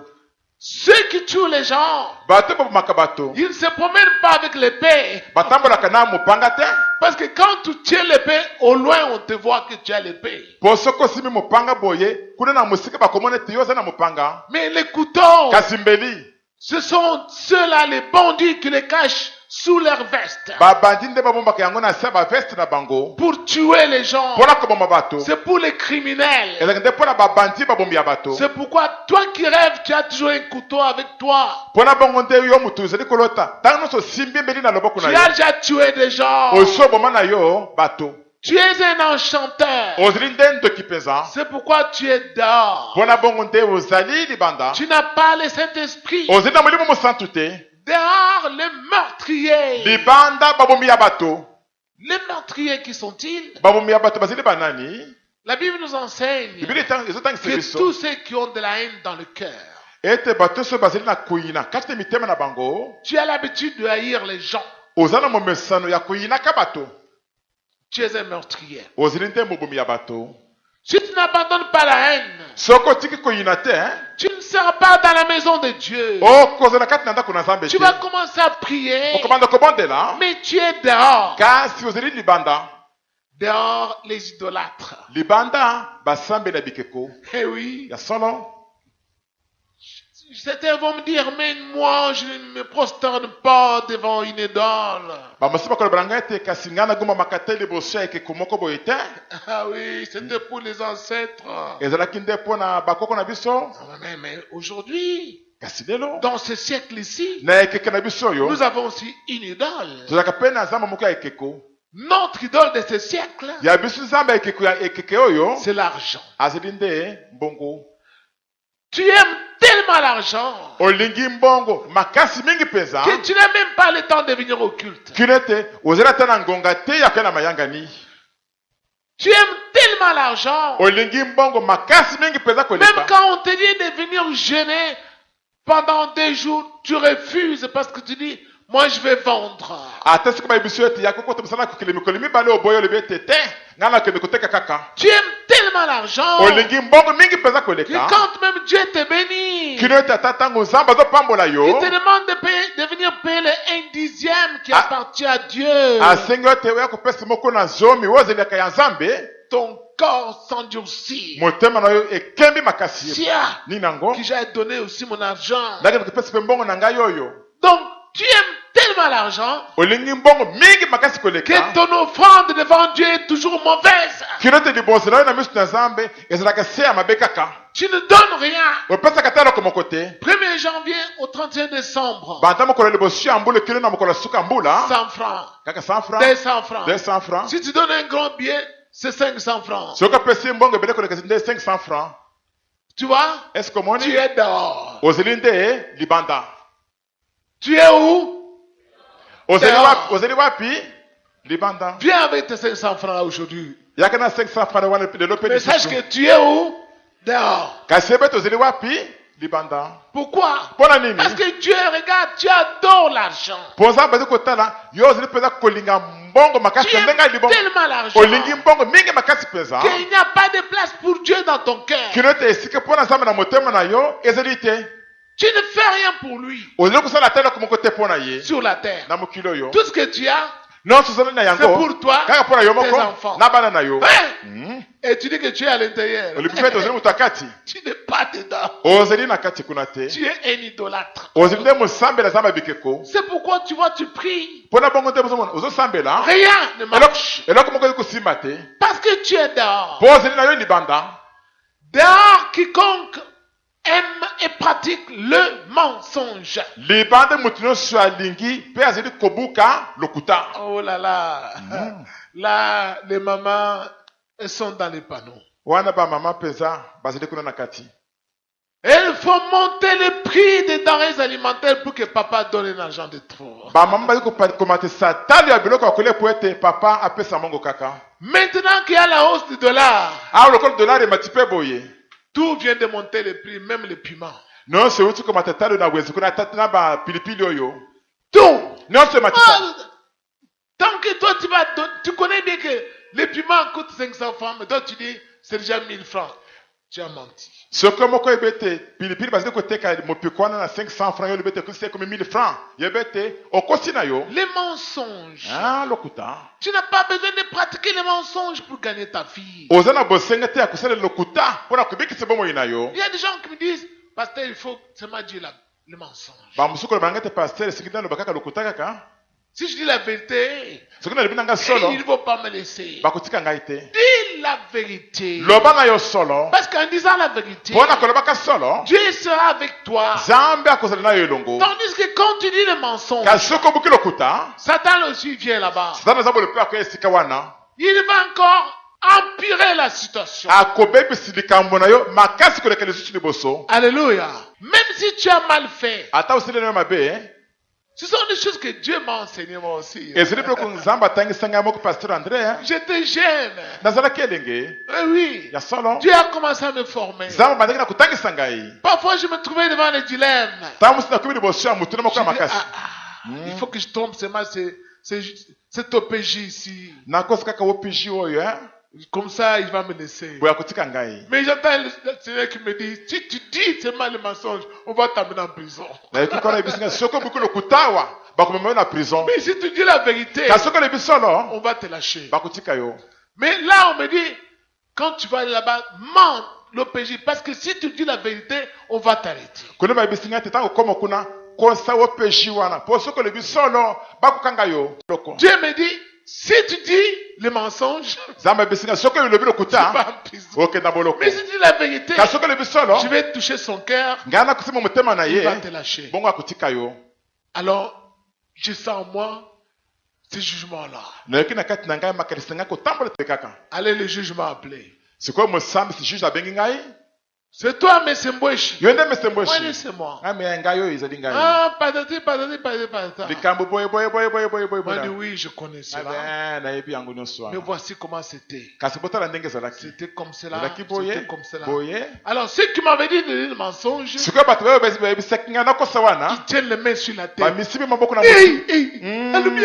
Ceux qui tuent les gens, bato babomaka bato ils ne se promènent pas avec l'épée. batambolaka na mopanga te Parce que quand tu tiens l'épée, au loin on te voit que tu as l'épée. po soki osimbi mopanga boye kuna na mosika bakomona ete yo oza na mopanga Mais les couteaux, kasi mbeli ce sont ceux-là, les bandits qui les cachent sous leur veste. babandi nde babombaka yango na se ya baveste na bango Pour tuer les gens. mpona koboma bato C'est pour les criminels. ezalaka nde mpona babandi babombi ya bato C'est pourquoi toi qui rêves, tu as toujours un couteau avec toi. mpona bongo nde yo moto ozali kolota ntango nyonso osimbi mbeli na loboko Tu na yo as déjà tué des gens. osi oboma na yo bato Tu es un enchanteur. ozali nde ndoki mpenza C'est pourquoi tu es dehors. mpona bongo nde ozali libanda Tu n'as pas le Saint-Esprit. ozali na molimo mosantu te Dehors, les meurtriers. libanda babombi ya bato Les meurtriers, qui sont-ils? babombi ya bato bazali banani La Bible nous enseigne bibili ezotangisa que biso tous ceux qui ont de la haine dans le cœur, ete bato so bazali na koyina kati ya mitema na bango Tu as l'habitude de haïr les gens. oza na momesano ya koyinaka bato Tu es un meurtrier. ozali nde mobomi ya bato Si tu n'abandonnes pas la haine, soko otiki koyina te tu ne seras pas dans la maison de Dieu. okozala kati na ndako na nzambe Tu te vas commencer à prier, okobanda kobondela mais tu es dehors. kasi ozali libanda Dehors, les idolâtres. libanda basambeli ya bikeko Eh oui. ya solo Certains vont me dire, mais moi, je ne me prosterne pas devant une idole. bamosusu bakolobela ngai te kasi ngai nagomamaka te liboso ya ekeko moko boye te Ah oui, c'était pour les ancêtres. ezalaki nde mpo na bakoko na biso Mais aujourd'hui, kasi lelo dans ce siècle-ci, na ekeke na biso oyo nous avons aussi une idole. tozalaka mpe na nzambe moko ya ekeko Notre idole de ce siècle, ya biso nzambe ya ekeko ya ekeke oyo c'est l'argent. azali nde mbongo Tu aimes tellement l'argent olingi mbongo makasi mingi mpenza que tu n'as même pas le temps de venir au culte. kino ete ozali ata na ngonga te ya koya na mayangani Tu aimes tellement l'argent, olingi mbongo makasi mingi mpenza même koleka quand on te dit de venir jeûner pendant 2 jours, tu refuses parce que tu dis, moi je vais vendre. ata soki bayebi yo ete ya kokota mosala na kokele mikolo mibale oboyi olobi ete te ngai nakende koteka kaka Tu aimes tellement l'argent olingi mbongo mingi mpenza que koleka quand même Dieu te bénit, kino ete ata ntango nzambe azopambola il yo te demande de venir payer le 1/10 qui appartient à Dieu. asengi yo ete oya kopesa moko na zomi oyo ozelaka ya nzambe Ton corps s'endurcit. motema na yo ekembi makasi Tiens, nini yango que j'ai donné aussi mon argent. nakende kopesa mpe mbongo na ngai oyo Donc, tu aimes tellement l'argent olingi mbongo mingi makasi que koleka ton offrande devant Dieu est toujours mauvaise. kino ete liboso na yo na miso na nzambe ezalaka se ya mabe kaka Tu ne donnes rien. opesaka te eloko moko te 1er janvier au 31 décembre, banda mokolo ya liboso ya mbula kino na mokolo ya suka mbula 100 francs, kaka 100 francs 200 francs. 200 francs Si tu donnes un grand billet, c'est 500 francs. soki opesi mbongo ebele koleka nde 500 francs Tu vois, est-ce que tu omoni es dehors. ozeli nde libanda Tu es où? ozeli wapi libanda Viens avec tes 500 francs là aujourd'hui. yaka na 500 francs wana lelo mpe Mais sache lisusu que tu es où? Dehors. kasi ebe ete ozeli wapi libanda Pourquoi? mpona nini Parce que Dieu, regarde, tu adores l'argent. mpo nzambe azi kotala yo ozali mpenza kolinga mbongo makasi Tu na ndenge ya aimes libongo tellement l'argent olingi mbongo mingi makasi mpenza qu'il n'y a pas de place pour Dieu dans ton cœur. kino ete esika mpo na nzambe na motema na yo ezali te Tu ne fais rien pour lui ozali kosala ata eloko moko te mpo na ye sur la terre. na mokili oyo Tout ce que tu as, nyonso ozali na c'est yango pour toi, kaka mpo na yo tes moko enfants. na bana na yo Hein? Et tu dis que tu es à l'intérieur. olobi mpe ete ozali moto ya kati Tu n'es pas dedans. ozali na kati kuna te Tu es un idolâtre. ozali nde mosambela nzambe ya bikeko C'est pourquoi tu vois, tu pries. mpo na bongo te bozomona ozosambela Rien ne marche. eloko moko ezi kosimba te Parce que tu es dehors. mpo ozali na yo libanda Dehors, quiconque aime et pratique le mensonge. libanda moto nyonso alingi mpe azali kobuka lokuta Oh là là. Là, les mamans, elles sont dans les panneaux. wana bamama mpenza bazali kuna na kati Il faut monter le prix des denrées alimentaires pour que papa donne un argent de trop. bamama bazali komatisa talo ya biloko ya kolia po ete papa apesa mongo kaka Maintenant qu'il y a la hausse du dollar, awa lokola dollar emati mpe boye tout vient de monter le prix, même les piments. nyonso euti komata talo na wenze kuna tata na bapilipili oyo Tout. nyonso ematisa Ah, tant que toi, tu connais bien que les piments coûtent 500 francs, mais toi, tu dis, c'est déjà 1000 francs. Tu as menti. soki moko yebi ete pilipili bazali koteka mopiko wana na 500 francs yo olobi ete ekosi ekomi 1000 francs yebi ete okosi na yo Les mensonges. lokuta Tu n'as pas besoin de pratiquer les mensonges pour gagner ta fille. oza na bosenga te ya kosalela lokuta mpo na kobikisa bomoi na yo Il y a des gens qui me disent, pasteur, il faut seulement dire le mensonge. bamosuku olobanga te paster soki naloba kaka lokuta kaka Si je dis la vérité, soki nalobi na ngai solo ils ne vont pas me laisser. bakotika ngai te Dis la vérité. loba na yo solo Parce qu'en disant la vérité, mpo na kolobaka solo Dieu sera avec toi. nzambe akozala na yo elongo Tandis que quand tu dis le mensonge, kasi soki obuki lokuta Satan aussi vient là-bas. satana aza bolo mpe akoya esika wana Il va encore empirer la situation. akobebisa likambo na yo makasi koleka lisusu liboso Alléluia. Même si tu as mal fait, ata osili na yo mabe Ce sont des choses que Dieu m'a enseigné moi aussi. ezali biloko nzambe atangisa ngai moko pasteur André J'étais jeune. nazalaki elenge Oui. ya solo Dieu a commencé à me former. nzambe bandaki na kotangisa ngai Parfois, je me trouvais devant les dilemmes. ntango mosi nakomi liboso ya motu na moko Je ya dis, makasi il faut que je tombe seulement cet OPJ ici. nakosi kaka opiji oyo Comme ça, il va me laisser. boya kotika ngai Mais j'entends le Seigneur qui me dit, si tu dis seulement le mensonge, on va t'amener en prison. nayoki kona yebisi ngai soki obuki lokutawa bakomema yo na prison Mais si tu dis la vérité, kasi soki olebi solo on va te lâcher. bakotika yo Mais là, on me dit, quand tu vas aller là-bas, mens l'OPJ. Parce que si tu dis la vérité, on va t'arrêter. kuna bayebisi ngai te ntango okoma kuna kosa opiji wana mpo soki olebi solo bakokanga yo loko Dieu me dit, si tu dis le mensonge, nzambe ayebisi ngai soki olobi tu lokuta vas en prison. okenda boloko Mais si tu dis la vérité, kasi soki olebi solo je vais toucher son cœur, ngai nakosima motema na il va ye te lâcher. bongo akotika yo Alors, je sens en moi ce jugement-là. nayoki na kati na ngai makanisi na ngai kotambola te kaka Allez, le jugement appelé. sikoyo mosambisi juge abengi ngai C'est toi, mais c'est Mbweshi. yo nde Moi, mesembweshi c'est moi. ameya ngai oyo ezali ngai Ah, patati, patati, patati, patata. likambo boye boye boye boye boye boye Moi, je dis boye oui, je connais cela. nayebi yango nyonso Mais wana voici comment c'était. kasi botala ndenge ezalaki C'était comme cela. ezalaki boye C'était comme cela. boye Alors, ceux qui m'avaient dit de dire le mensonge, sikoyo bato bayo bayebisaki ngai nakosa wana ils tiennent les mains sur la tête. bamisibi maboko na Hey, motu hey, allume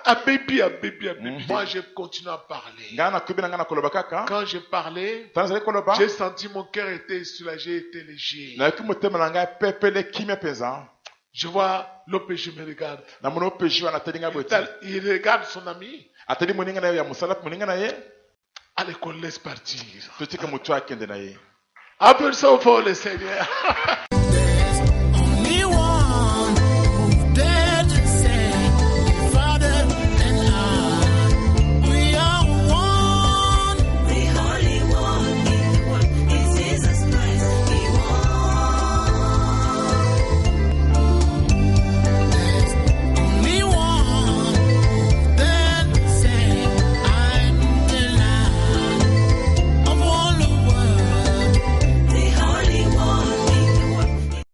à baby, à baby, à baby. Moi, j'ai continué à parler. ngai nakobi na ngai nakoloba kaka Quand j'ai parlé, ntango ezali koloba j'ai senti mon cœur était soulagé, était léger. nayoki motema na ngai pepele kimia mpenza Je vois l'OPJ me regarde. namoni opeji wana ateli ngai boye te Il regarde son ami. ateli moninga na ye ya mosala mpe moninga na ye Allez, qu'on laisse partir. totika motu akende na ye Appelle ça au fort le Seigneur.